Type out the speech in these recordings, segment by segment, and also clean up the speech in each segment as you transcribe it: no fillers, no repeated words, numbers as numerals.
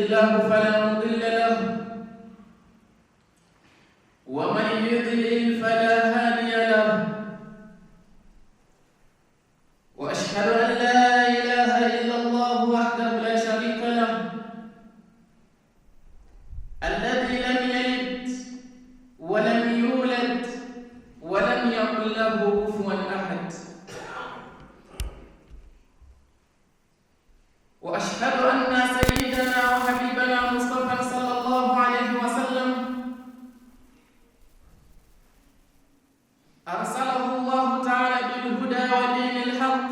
الله فلا مضل له ومن يضلل فلا هادي له وأشهد أن لا إله إلا الله وحده لا شريك له الذي لم يلد ولم يولد ولم يكن له كفوا أحد وأشهد أن سيدنا وحبيبنا مصطفى صلى الله عليه وسلم أرسله الله تعالى بالهدى ودين الحق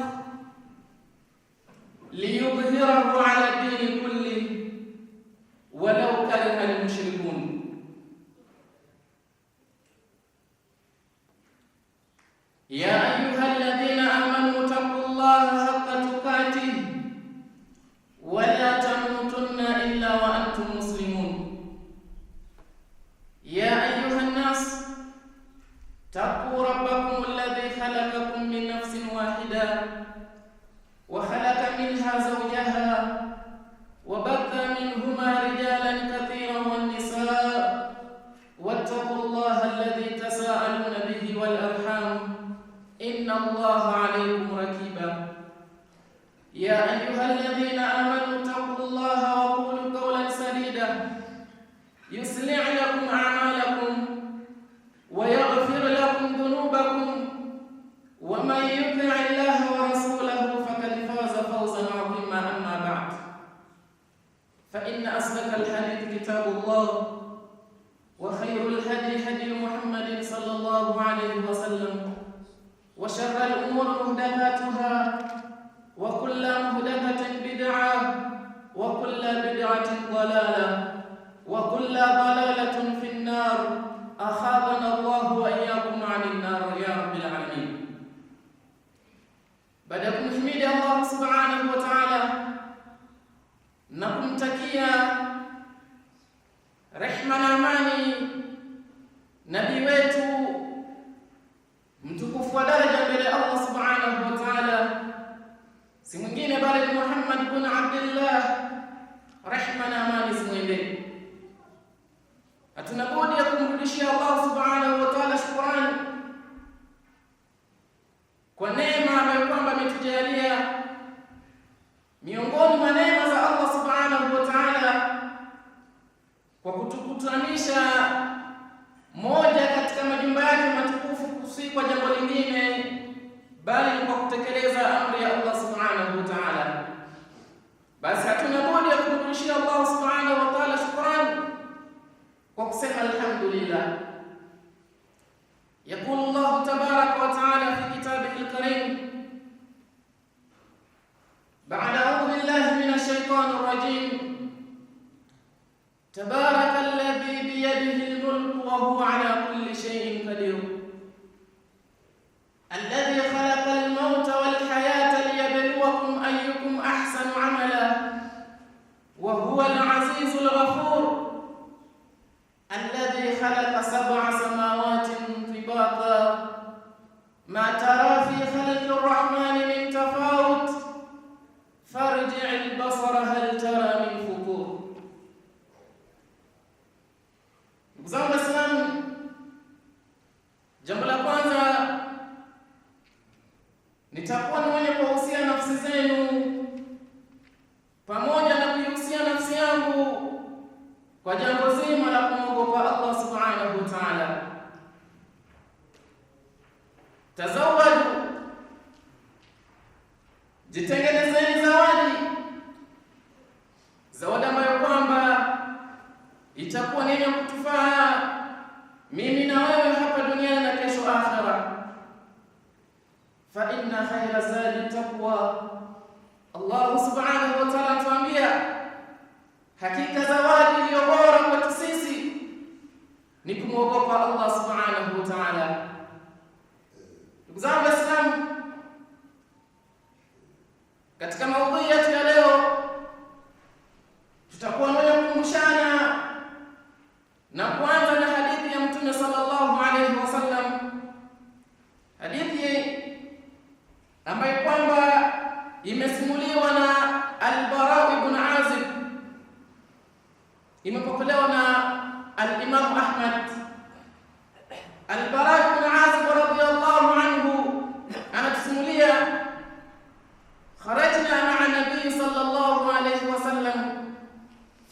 ليظهره على الدين كله ولو كره المشركون. يا أيها الذين آمنوا اتقوا الله حق تقاته ولا تموتن إلا وأنتم مسلمون. يا أيها الناس اتقوا ربكم الذي خلقكم من نفس واحدة وخلق منها زوجها وبث منهما رجالا كثيرا والنساء واتقوا الله الذي تساءلون به والأرحام إن الله عليكم رقيبا. يا أيها الذين آمنوا اتقوا الله وقولوا قولا سديدا يصلح لكم أعمالكم ويغفر لكم ذنوبكم ومن يطع الله ورسوله فقد فاز فوزا عظيما. أما بعد فإن أصدق الحديث كتاب الله وخير الهدي هدي محمد صلى الله عليه وسلم وشر الأمور محدثاتها وكل محدثة بدعة وكل بدعة ضلالة وكل ضلالة في النار. أخاذنا الله وإياكم عن النار يا رب العالمين. Baada ya kumhimidi Allah subhanahu wa ta'ala na kumtakia rehma na amani nabii wetu mtukufu wa daraja mbele Allah subhanahu wa ta'ala, si mwingine bali Muhammad ibn Abdullah, rehma na amani zimwendee. Hatuna budi ya kumrudishia Allah subhanahu wa ta'ala shukrani kwa neema ambayo kwamba ametujalia. Miongoni mwa neema za Allah subhanahu wa ta'ala kwa kutukutanisha moja katika majumba yake matukufu, si kwa jambo lingine bali kwa kutekeleza amri ya Allah subhanahu wa ta'ala. Basi hatuna budi ya kumrudishia Allah subhanahu wa ta'ala shukrani kwa kusema alhamdulillah. يقول الله تبارك وتعالى في كتابه الكريم بعد أعوذ بالله من الشيطان الرجيم: تبارك الذي بيده الملك وهو على كل شيء قدير الذي خلق الموت والحياة ليبلوكم أيكم أحسن عملا وهو العزيز الغفور الذي خلق 7 سماوات طباقا ما ترى في خلق الرحمن من تفاوت فارجع البصر هل ترى من فطور. Ndugu zangu Waislamu, jambo la kwanza nitakuwa ni mwenye kuwahusia nafsi zenu pamoja na kuihusia nafsi yangu kwa jambo zima la kumwogopa Allah subhanahu wa ta'ala. Tazawadu, jitengenezeni zawadi ambayo kwamba itakuwa ni yenye kutufaa mimi na wewe hapa duniani na kesho akhera. Fa inna khayra zadi taqwa. Allah subhanahu wa ta'ala tuambia hakika zawadi iliyo bora kwetu sisi ni kumwogopa Allah subhanahu wa ta'ala. Ndugu zangu Waislamu, katika maudhui yetu ya leo tutakuwa kukumbushana na kuanza na hadithi ya Mtume sallallahu alayhi wasallam, hadithi ambayo kwamba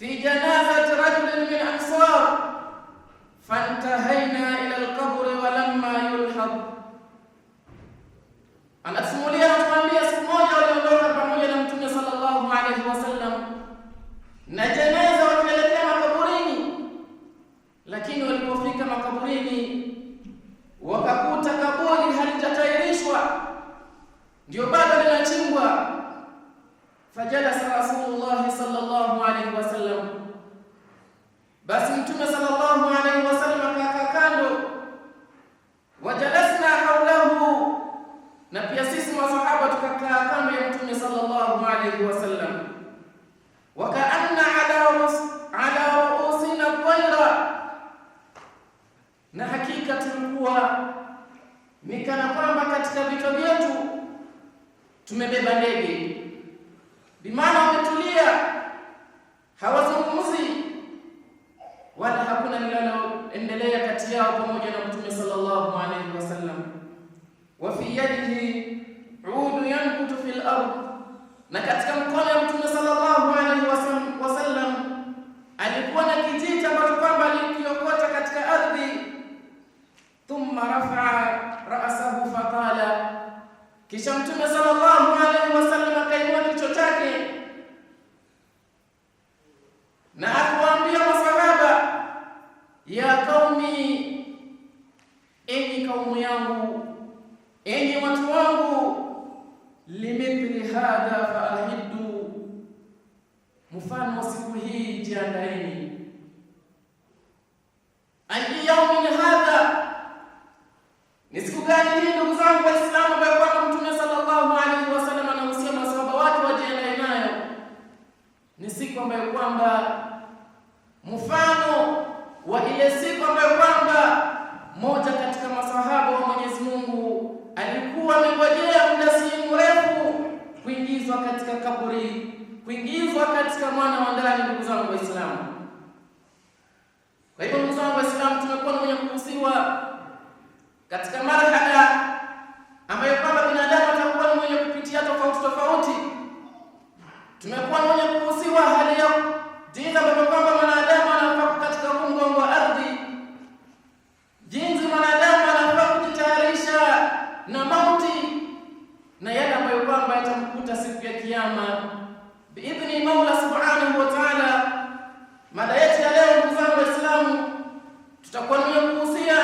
fi janazati rajulin min ansar fantahaina ila alqabri wa lamma yulhad. Anasimulia na kuambia siku moja waliondoka pamoja na Mtume sallallahu alaihi wasallam na jeneza wakielekea makaburini, lakini walipofika makaburini wakakuta kaburi halijatairishwa, ndio bado linachimbwa. Fajalasa Rasulullah sallallahu alaihi wasallam, basi Mtume sallallahu alaihi wasallam akakaa kando, wajalasna haulahu, na pia sisi masahaba tukakaa kando ya Mtume sallallahu alaihi wasallam. Wakaanna ala ruusina tayra, na hakika tulikuwa ni kana kwamba katika vichwa vyetu tumebeba ndege, bimaana wametulia, hawazungumzi wala hakuna linaloendelea kati yao pamoja na Mtume sallallahu alaihi wasallam. Wa fi yadihi udu yankutu fil ard, na katika mkono wa Mtume sallallahu alaihi wasallam alikuwa na kijiti ambacho kwamba alikiokota katika ardhi. Thumma rafa'a ra'sahu faqala, kisha Mtume sallallahu alaihi wasallam akainua kichwa chake na akawaambia masahaba, ya qaumi, enyi kaumu yangu, enyi watu wangu, limithli hadha faahiddu, mfano wa siku hii jiandaeni. Ayi yaumin hadha, ni siku gani hii ndugu zangu Waislamu, ambayo kwamba Mtume sallallahu alaihi wasallam anahusia masahaba wake wajiandae nayo? Ni siku ambayo kwamba mfano wa ile siku ambayo kwamba moja katika masahaba wa Mwenyezi Mungu alikuwa amengojea muda si mrefu kuingizwa katika kaburi, kuingizwa katika mwana wa ndani. Ndugu zangu Waislamu, kwa hivyo ndugu zangu Waislamu, tumekuwa na mwenye kuhusiwa katika marhala ambayo kwamba binadamu atakuwa ni mwenye kupitia tofauti tofauti. Tumekuwa na mwenye kuhusiwa hali ya jinsi ambavyo kwamba mwanadamu anafaa katika mgongo wa ardhi, jinsi mwanadamu anafaa kujitayarisha na mauti na yale ambayo kwamba yatamkuta siku ya Kiyama biidhni Mola subhanahu wa ta'ala. Mada yetu ya leo ndugu zangu Waislamu, tutakuwa tunakuhusia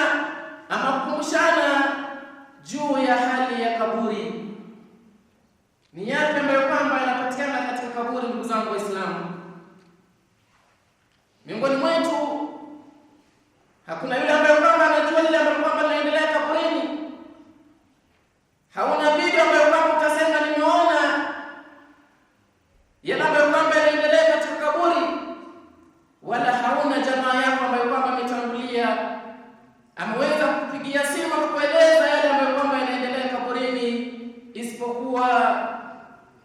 ama kukumbushana juu ya hali ya kaburi. Ni yapi ambayo kwamba yanapatikana katika kaburi ndugu zangu Waislamu? Miongoni mwetu hakuna yule ambaye kwamba anajua lile ambalo kwamba linaendelea kaburini. Hauna video ambayo kwamba utasema nimeona yale ambayo kwamba yanaendelea katika kaburi, wala hauna jamaa yako ambayo kwamba ametangulia ameweza kupigia simu kukueleza yale ambayo kwamba yanaendelea kaburini, isipokuwa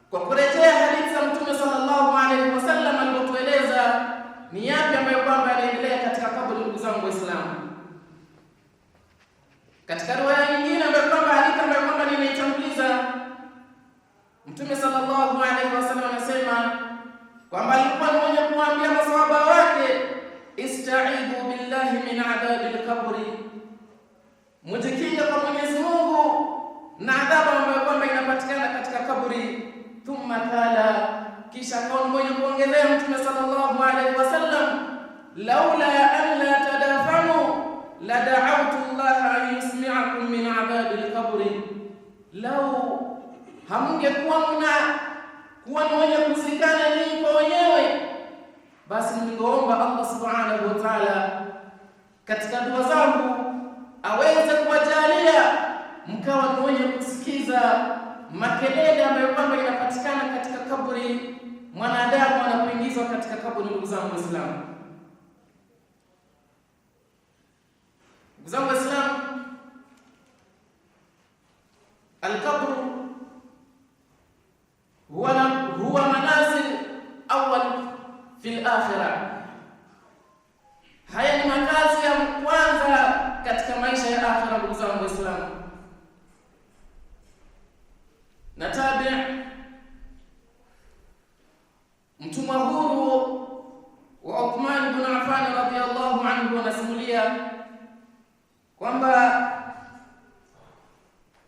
kwa kurejea hadithi za Mtume sallallahu alaihi wasallam alipotueleza ni yapi ambayo kwamba yanaendelea katika kaburi. Ndugu zangu Waislamu, katika riwaya nyingine ambayo kwamba hadithi ambayo kwamba nimeitanguliza, Mtume sallallahu alaihi wasallam anasema kwamba alikuwa ni mwenye kuambia maswahaba wake, ista'idhu billahi min adhabil qabri, mujikinge kwa Mwenyezi Mungu na adhabu ambayo kwamba inapatikana katika kaburi. Thumma qala, kisha kwa mwenye kuongezea Mtume sallallahu alaihi wasallam, laula an la tadafanu la da'awtu Allah an yusmi'akum min adhabil qabri, lau hamngekuwa kuwa ni wenye kuzikana ninyi kwa wenyewe, basi ningeomba Allah subhanahu wa ta'ala katika dua zangu aweze kuwajalia mkawa ni wenye kusikiza makelele ambayo kwamba inapatikana katika kaburi mwanadamu anapoingizwa katika kaburi. Ndugu zangu Waislamu, ndugu zangu Waislamu, al-qabru huwa manazil awwal fil akhirah. Haya ni makazi ya kwanza katika maisha ya akhira. Ndugu zangu Waislamu, na tabi' mtumwa huru anasimulia kwamba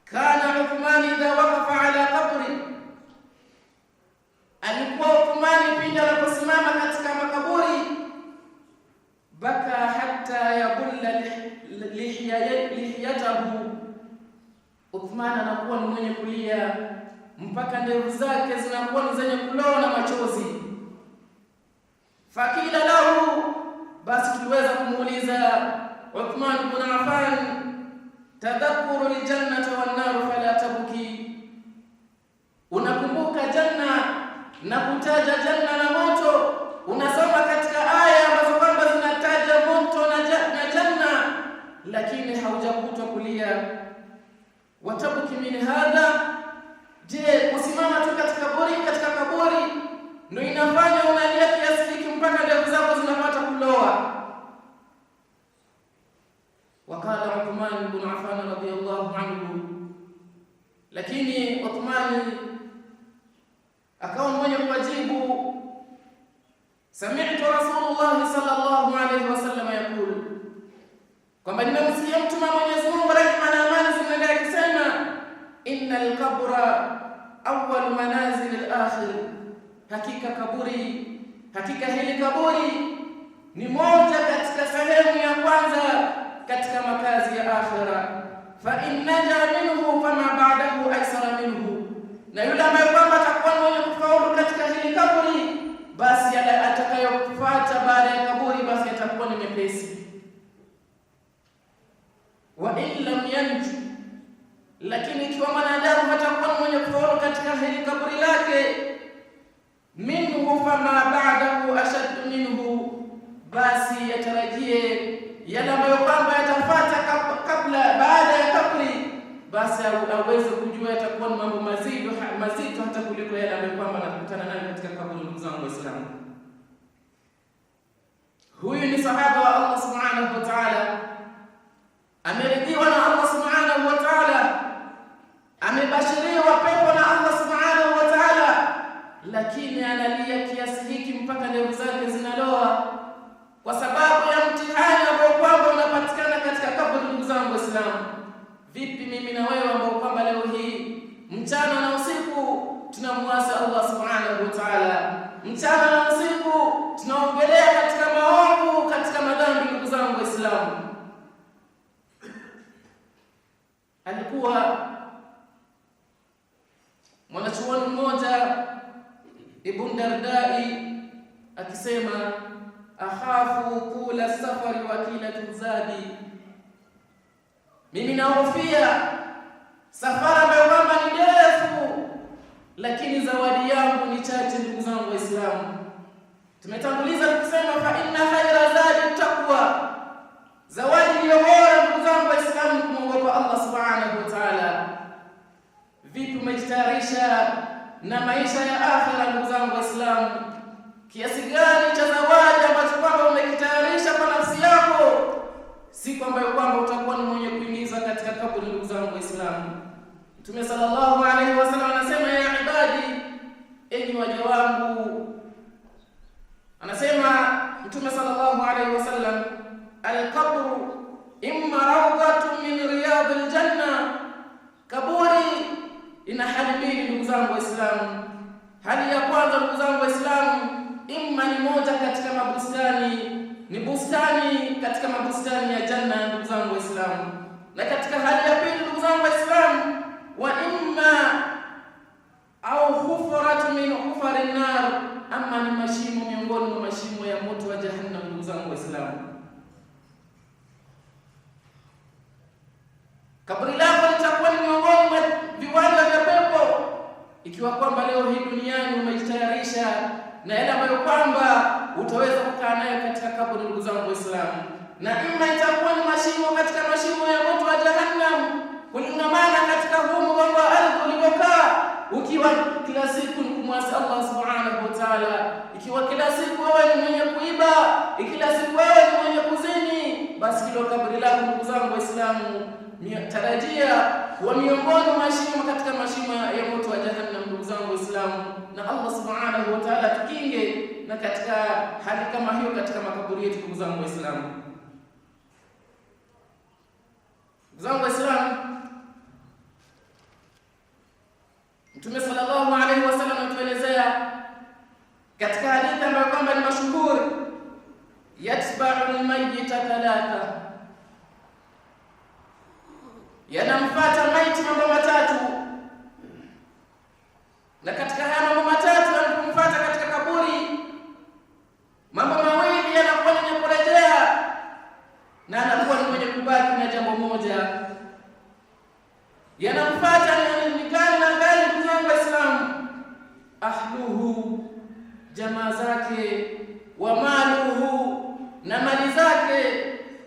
kana Uthman idha waqafa ala qabri, alikuwa Uthman pindi anaposimama katika makaburi, baka hatta yabulla lihiyatahu, Uthman anakuwa ni mwenye kulia mpaka ndevu zake zinakuwa ni zenye kuloa na machozi. Fakila lahu, basi tuliweza kumuuliza Uthman ibn Affan, tadhakkuru aljannata wan nar fala tabki, unakumbuka janna na kutaja janna na moto, unasoma katika aya ambazo kwamba zinataja moto na janna, lakini haujakutwa kulia. Watabki min hadha, je, kusimama tu katika kaburi ndio inafanya unalia kiasi hiki mpaka ndevu zako zinapata kuloa? Wakala Uthman ibn Affan radiyallahu anhu, lakini Uthman akawa mwenye kujibu, sami'tu Rasulullah sallallahu alayhi wasallam yaqul, kwamba nimemsikia mtume wa Mwenyezi Mungu rehema na amani zimwendee akisema, innal qabra awwal manazil al-akhir, hakika hili kaburi ni moja katika sehemu ya kwanza katika makazi ya akhira. Fa in naja minhu fama ba'dahu aysara minhu, na yule ambaye kwamba atakuwa mwenye kufaulu katika hili kaburi, basi atakayofuata baada ya kaburi basi atakuwa ni mepesi. Wa in lam yanju, lakini ikiwa mwanadamu hatakuwa mwenye kufaulu katika hili kaburi lake, minhu fama ba'dahu ashaddu minhu, basi yatarajie yale ambayo kwamba yatafuata kabla baada ya kaburi, basi aweze kujua yatakuwa ni mambo mazito hata kuliko yale ambayo kwamba anakutana nayo katika kaburi. Ndugu zangu Waislamu, huyu ni sahaba wa Allah subhanahu wa ta'ala, ameridhiwa na Allah subhanahu wa ta'ala, amebashiriwa pepo na Allah subhanahu wa ta'ala, lakini analia kiasi hiki mpaka ndevu zake zinaloa kwa sababu ya mtihani ambao kwamba unapatikana katika kaburi. Ndugu zangu Waislamu, vipi mimi na wewe ambao kwamba leo hii mchana na usiku tunamwasi Allah subhanahu wa ta'ala, mchana na usiku tunaogelea katika maovu, katika madhambi? Ndugu zangu Waislamu, alikuwa mwanachuoni mmoja Ibn Dardai akisema, akhafu tula safari wa qilatu zadi, mimi nahofia safari ambayo kwamba ni ndefu lakini zawadi yangu ni chache. Ndugu zangu Waislamu, tumetanguliza kusema fa inna khayra zadi taqwa, zawadi iliyo bora ndugu zangu Waislamu kumwogopa Allah subhanahu wa ta'ala. Vipi umejitayarisha na maisha ya akhira ndugu zangu Waislamu? Kiasi gani cha zawadi ambacho kwamba umekitayarisha kwa nafsi yako siku ambayo kwamba utakuwa ni mwenye kuingiza katika kaburi? Ndugu zangu Waislamu, Mtume sallallahu alaihi wasallam anasema, ya ibadi, enyi waja wangu, anasema Mtume sallallahu alaihi wasallam, al-qabru imma rawdatun min riyadil janna, kaburi ina hali mbili ndugu zangu Waislamu. Hali ya kwanza ndugu zangu Waislamu, imma ni moja katika mabustani, ni bustani katika mabustani ya janna ndugu zangu Waislamu. Na katika hali ya pili ndugu zangu Waislamu, wa imma au hufratu min hufari nar, ama ni mashimo miongoni mwa mashimo ya moto wa jahannam ndugu zangu Waislamu. Kaburi lako litakuwa ni miongoni mwa viwanja vya pepo ikiwa kwamba leo hii duniani umejitayarisha na yale ambayo kwamba utaweza kukaa nayo katika kaburi ndugu zangu Waislamu. Na ima itakuwa ni mashimo katika mashimo ya moto wa jahannam, kulingamana katika huu mgongo wa ardhi uliokaa, ukiwa kila siku ni kumwasi Allah subhanahu wa ta'ala, ikiwa kila siku wewe ni mwenye kuiba, kila siku wewe ni mwenye kuzini, basi hilo kaburi lako ndugu zangu Waislamu tarajia wa miongoni mwa mashimo katika mashimo ya moto wa jahannam ndugu zangu Waislamu. Na Allah subhanahu wa ta'ala tukinge na katika hali kama hiyo katika makaburi yetu ndugu zangu Waislamu. zangu Waislamu, Mtume sallallahu alaihi wasallam anatuelezea katika hadithi ambayo kwamba ni mashuhuri, yatba'u al-mayyita thalatha, yanamfuata maiti mambo matatu, na katika haya mambo matatu yanapomfuata katika kaburi, mambo mawili yanakuwa ni kurejea na anakuwa ni mwenye kubaki na jambo moja. Yanamfuata ni gani na gani? Ndugu zangu Waislamu, ahluhu, jamaa zake, wa maluhu, na mali zake,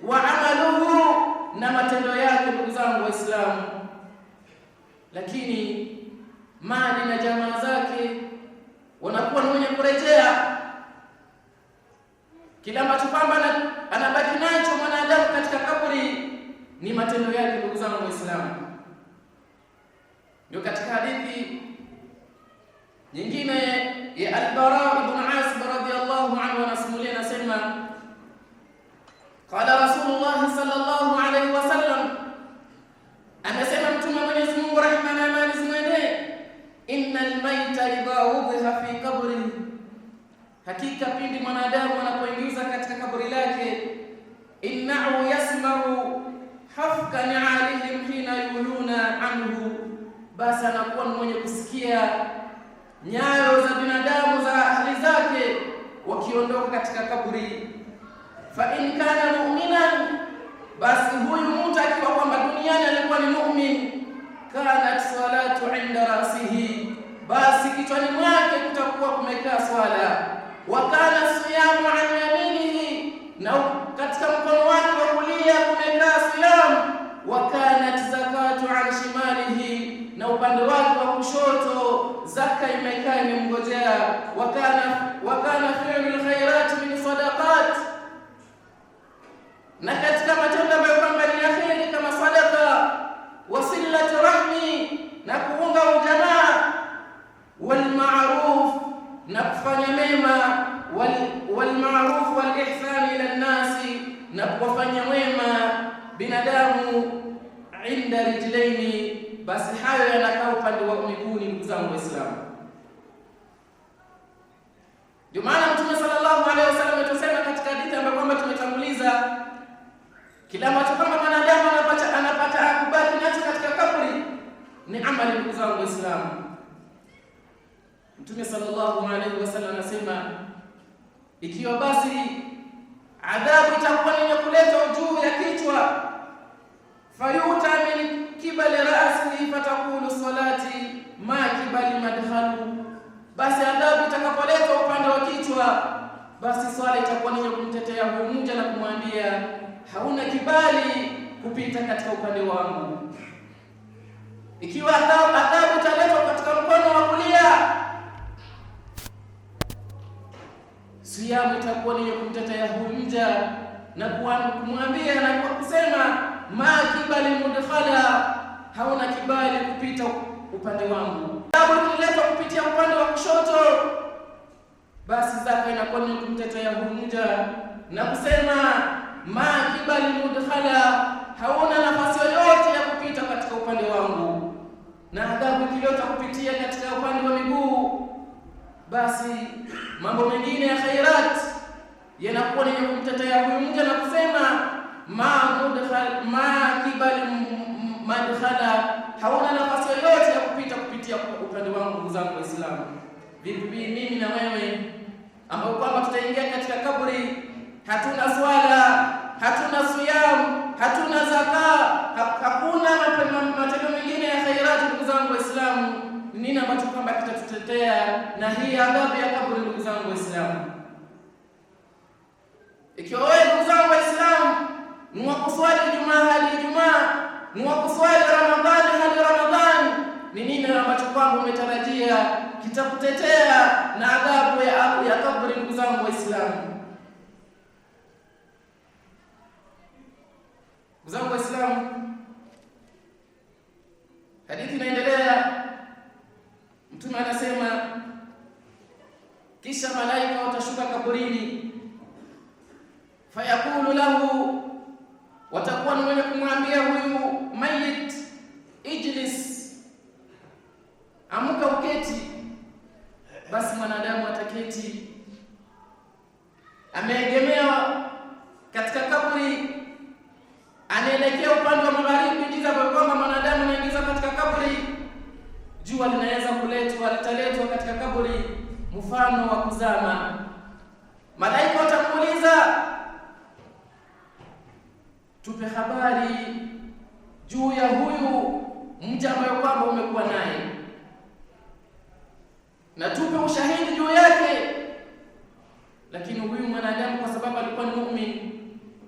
wa amaluhu, na matendo yake. Ndugu zangu Waislamu, lakini mali na jamaa zake wanakuwa ni wenye kurejea. Kila ambacho kwamba anabaki nacho mwanadamu katika kaburi ni matendo yake. Ndugu zangu Waislamu, ndio katika hadithi nyingine ya Al-Bara ibn Azib radhiyallahu anhu anasimulia, anasema qala Rasulullah sallallahu alayhi wasallam, amesema Mtume Mwenyezi Mungu rehma na amani zimwendee, innal mayta idha wudhiha fi qabri, hakika pindi mwanadamu anapoingizwa katika kaburi lake, innahu yasma'u hafka ni'alihim hina yuluna anhu, basi anakuwa mwenye kusikia nyayo za binadamu za ahli zake wakiondoka katika kaburi. Fa in kana mu'minan, basi huyu mtu akiwa kwamba duniani alikuwa ni mu'min, kanat salatu inda rasihi, basi kichwani mwake kutakuwa kumekaa swala, wa kana siyamu an yaminihi, na katika mkono wake wa kulia kumekaa siyamu, wa kanat zakatu an shimalihi, na upande wake wa kushoto zaka imekaa imemngojea, wa kana fi'lul khairat min sadaqat, na katika matendo ambayo kwamba ni kheri kama sadaqa, wasilatu rahmi, na kuunga ujamaa, wal ma'ruf, na kufanya mema, wal ma'ruf wal ihsan ila an-nasi, na kuwafanya wema binadamu, inda rijlaini, basi hayo yanakaa upande wa miguuni. Ndugu zangu Waislamu, ndio maana Mtume sallallahu alaihi wasallam atusema katika hadithi ambayo kwamba tumetanguliza, kila ambacho kama mwanadamu anapata kubaki nacho katika kaburi ni amali. Ndugu zangu Waislamu, Mtume sallallahu alaihi wasallam anasema, ikiwa basi adhabu itakuwa ni kuletwa juu ya kichwa, fayuta min kibali ra'sihi fatakulu salati ma kibali madkhalu, basi adhabu itakapoletwa upande wa kichwa, basi swala itakuwa ni kumtetea huyu mja na kumwambia hauna kibali kupita katika upande wangu. Ikiwa adhabu italetwa katika mkono wa kulia, siyamu itakuwa ni kumtetea huyu mja na kumwambia na kusema ma kibali mudkhala, hauna kibali kupita upande wangu. Adhabu ikiletwa kupitia upande wa kushoto, basi zaka inakuwa ni kumtetea huyu mja na kusema ma kibali mudkhala, hauna nafasi yoyote ya kupita katika upande wangu. Na adhabu ikiletwa kupitia katika upande wa miguu, basi mambo mengine ya khairat yanakuwa ni kumtetea huyu mja na kusema ma kibali madkhala, hauna nafasi yoyote ya kupitia upande wangu. Ndugu zangu Waislamu, vipi mimi na wewe ambao kwamba tutaingia katika kaburi, hatuna swala, hatuna siyam, hatuna zaka, hakuna matendo mengine ya khairat? Ndugu zangu Waislamu, nini ambacho kwamba kitatutetea na hii adhabu ya kaburi? Ndugu zangu Waislamu, ikiwa wewe ndugu zangu Waislamu ni wa kuswali Ijumaa hadi Ijumaa, ni wa kuswali Ramadhani hadi Ramadhani, ni nini ambacho kwamba umetarajia kitakutetea na adhabu ya kaburi? Ndugu zangu Waislamu, ndugu zangu Waislamu, hadithi inaendelea. Mtume anasema, kisha malaika watashuka kaburini, fayakulu lahu, watakuwa ni mwenye kumwambia huyu mayit ijlis, amuka uketi, basi mwanadamu ataketi ameegemea katika kaburi, anaelekea upande wa magharibi, ndiza kwa kwamba mwanadamu anaingiza katika kaburi. Jua linaweza kuletwa, litaletwa katika kaburi mfano wa kuzama. Malaika watamuuliza, tupe habari juu ya huyu mja ambaye kwamba umekuwa naye, na tupe ushahidi juu yake. Lakini huyu mwanadamu kwa sababu alikuwa ni muumini,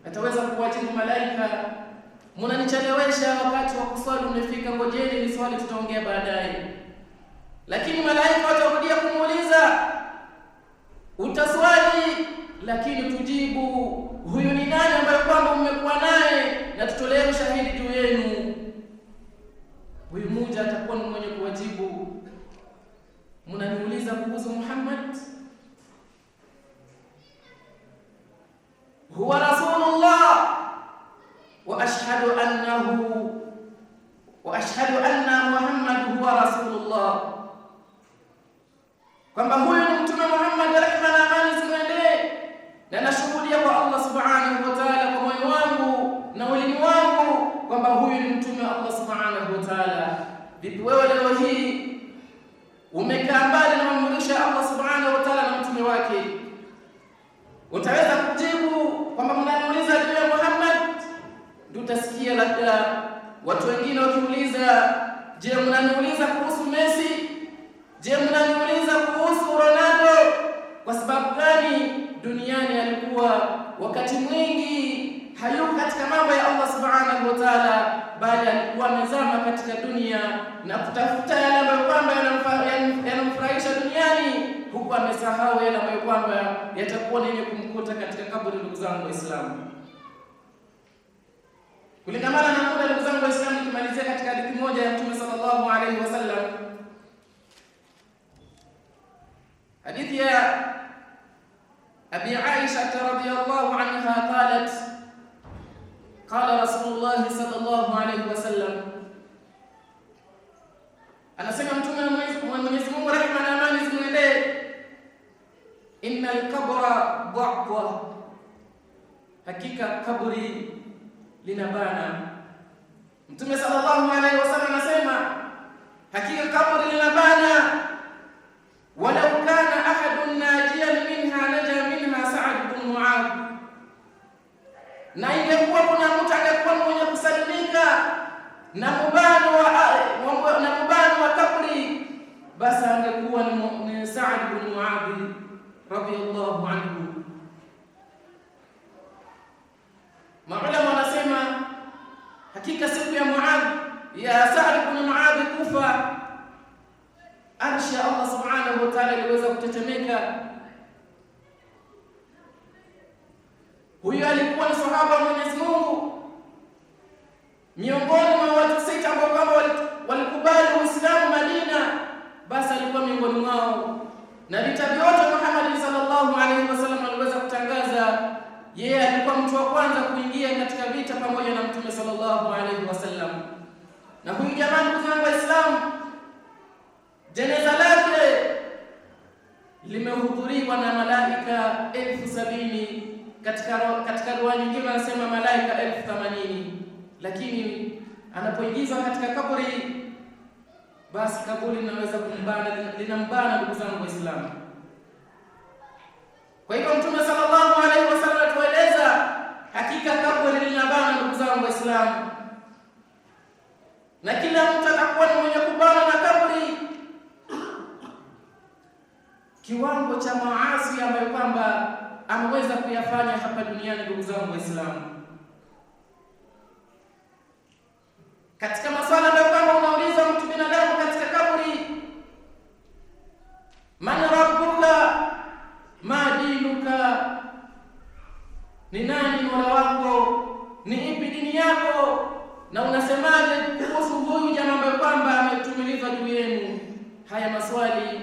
ataweza kuwajibu malaika, mnanichelewesha, wakati wa kuswali umefika, ngojeni ni swali, tutaongea baadaye. Lakini malaika watarudia kumuuliza, utaswali lakini tujibu huyu ni nani ambaye kwamba mmekuwa naye, na tutolee ushahidi juu yenu. Huyu mmoja atakuwa ni mwenye kuwajibu, mnaniuliza kuhusu Muhammad, huwa rasulullah wa ashhadu anna Muhammad huwa rasulullah, kwamba huyu ni mtume Muhammad, rehma na amani zimwendee, na nashuhudia kwa Allah subhanahu wa ta'ala kwa moyo wangu na ulimi wangu kwamba huyu ni mtume wa Allah subhanahu wa ta'ala. Vipi wewe leo hii umekaa mbali na maamrisho ya Allah subhanahu wa ta'ala na mtume wake? Utaweza kujibu kwamba mnaniuliza juu ya Muhammad? Ndio utasikia labda watu wengine wakiuliza, je, mnaniuliza kuhusu Messi? Je, mnaniuliza kuhusu Ronaldo? Kwa sababu gani? Duniani alikuwa wakati mwingi hayuko katika mambo ya Allah subhanahu wa ta'ala, bali alikuwa amezama katika dunia na kutafuta yale ambayo kwamba yanamfurahisha duniani, huku amesahau yale ambayo kwamba yatakuwa ni yenye kumkuta katika kaburi. Ndugu zangu Waislamu, kulingana na muda, ndugu zangu Waislamu, nikimalizia katika hadithi moja ya Mtume sallallahu alaihi wasallam, hadithi ya Abi Aisha radhiyallahu anha qalat, qala Rasulullah sallallahu alaihi wasallam, anasema Mtume wa Mwenyezi Mungu, rehma na amani zimwendee, innal qabra dhaqwa, hakika kaburi linabana. Mtume sallallahu alaihi wasallam anasema hakika kaburi linabana, walau kana ahadun najiyan minha naja minha Sa'd ibn Mu'adh, na ingekuwa kuna mtu angekuwa mwenye kusalimika na mubano wa kaburi, basi angekuwa ni Sa'd ibn Mu'adh radhiyallahu anhu. Maulama wanasema hakika siku ya Sa'd ibn Mu'adh kufa, arshi ya Allah subhanahu wa ta'ala iliweza kutetemeka. Huyu alikuwa ni sahaba wa Mwenyezi Mungu, miongoni mwa watu sita ambao kama walikubali Uislamu Madina, basi alikuwa miongoni mwao, na vita vyote Muhammad sallallahu alaihi wasallam aliweza kutangaza yeye alikuwa mtu wa kwanza kuingia katika vita pamoja na Mtume sallallahu alaihi wasallam. Na huyu jamaa, ndugu zangu Waislamu, jeneza lake limehudhuriwa na malaika 70,000, katika riwaya nyingine anasema malaika 80,000. Lakini anapoingizwa katika kaburi, basi kaburi linaweza linambana, ndugu zangu Waislamu. Kwa hivyo Mtume sallallahu alaihi wasallam atueleza hakika kaburi linabana, ndugu zangu Waislamu, na kila mtu atakuwa ni mwenye kubana na kaburi kiwango cha maasi ambayo kwamba ameweza kuyafanya hapa duniani. Ndugu zangu Waislamu, katika maswala ambayo kwamba unauliza mtu binadamu katika kaburi, man rabbuka, ma dinuka, ni nani mola wako, ni ipi dini yako, na unasemaje kuhusu huyu jamaa ambaye kwamba ametumilizwa juu yenu? Haya maswali,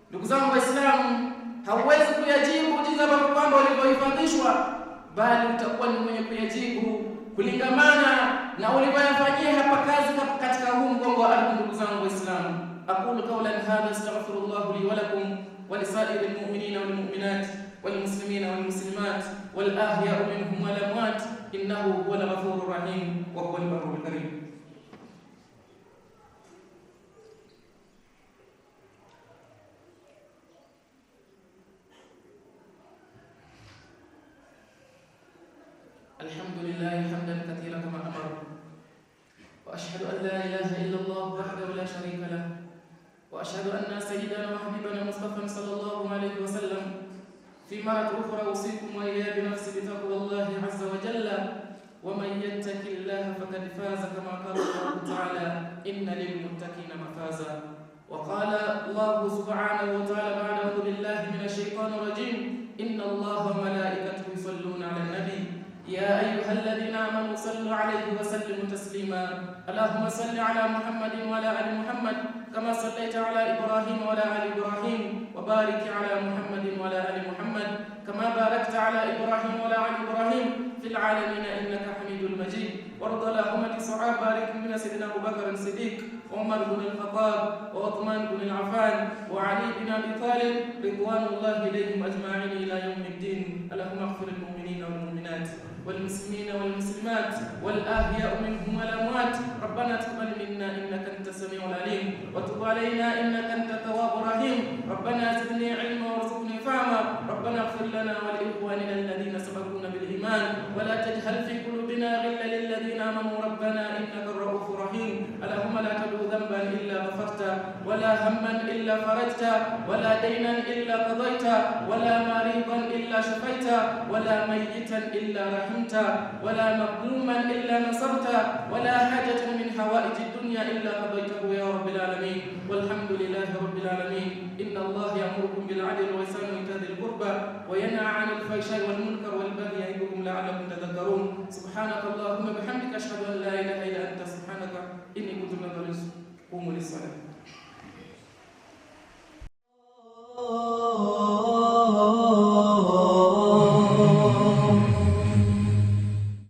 ndugu zangu Waislamu, hauwezi kuyajibu jinsi ambavyo kwamba ulivyohifadhishwa, bali utakuwa ni mwenye kuyajibu kulingamana na ulivyoyafanyia hapa kazi katika huu mgongo wa ardhi. Ndugu zangu Waislamu, aqulu qawlan hadha astaghfirullah li wa lakum wa lisairil mu'minina wal mu'minat wal muslimina wal muslimat wal ahya'u minhum wal amwat innahu huwal ghafurur rahim wa huwal barrul karim. الحمد لله حمدا كثيرا كما أمر، وأشهد أن لا إله إلا الله وحده لا شريك له، وأشهد أن سيدنا وحبيبنا مصطفى صلى الله عليه وسلم في مرة أخرى أوصيكم وإياي بنفسي بتقوى الله عز وجل، ومن يتق الله فقد فاز كما قال الله تعالى إن للمتقين مفازا. وقال الله سبحانه وتعالى بعد أعوذ بالله من الشيطان الرجيم إن الله وملائكته يصلون على النبي يا أيها الذين آمنوا صلوا عليه وسلموا تسليما. اللهم صل على محمد وعلى آل محمد كما صليت على إبراهيم وعلى آل إبراهيم، وبارك على محمد وعلى آل محمد كما باركت على إبراهيم وعلى آل إبراهيم في العالمين إنك حميد مجيد. وارض اللهم عن الصحابة بارك من سيدنا أبو بكر الصديق وعمر بن الخطاب وعثمان بن عفان وعلي بن أبي طالب رضوان الله إليهم أجمعين إلى يوم الدين. اللهم اغفر المؤمنين والمؤمنات والمسلمين والمسلمات والأحياء منهم والأموات. ربنا تقبل منا إنك أنت السميع العليم وتب علينا إنك أنت التواب الرحيم. ربنا زدني علما وارزقني فهما. ربنا اغفر لنا ولإخواننا الذين سبقونا بالإيمان ولا تجعل في قلوبنا غلا للذين آمنوا ربنا إنك الرؤوف الرحيم. اللهم لا تدع ذنبا إلا غفرته ولا هما إلا فرجته ولا دينا إلا قضيته ولا مريضا إلا شفيته ولا ميتا إلا رحمته ولا مظلوما إلا نصرته ولا حاجة من حوائج الدنيا إلا قضيته يا رب العالمين. والحمد لله رب العالمين. إن الله يأمركم بالعدل والإحسان وإيتاء ذي القربى وينهى عن الفحشاء والمنكر والبغي يعظكم لعلكم تذكرون. سبحانك اللهم وبحمدك أشهد أن لا إله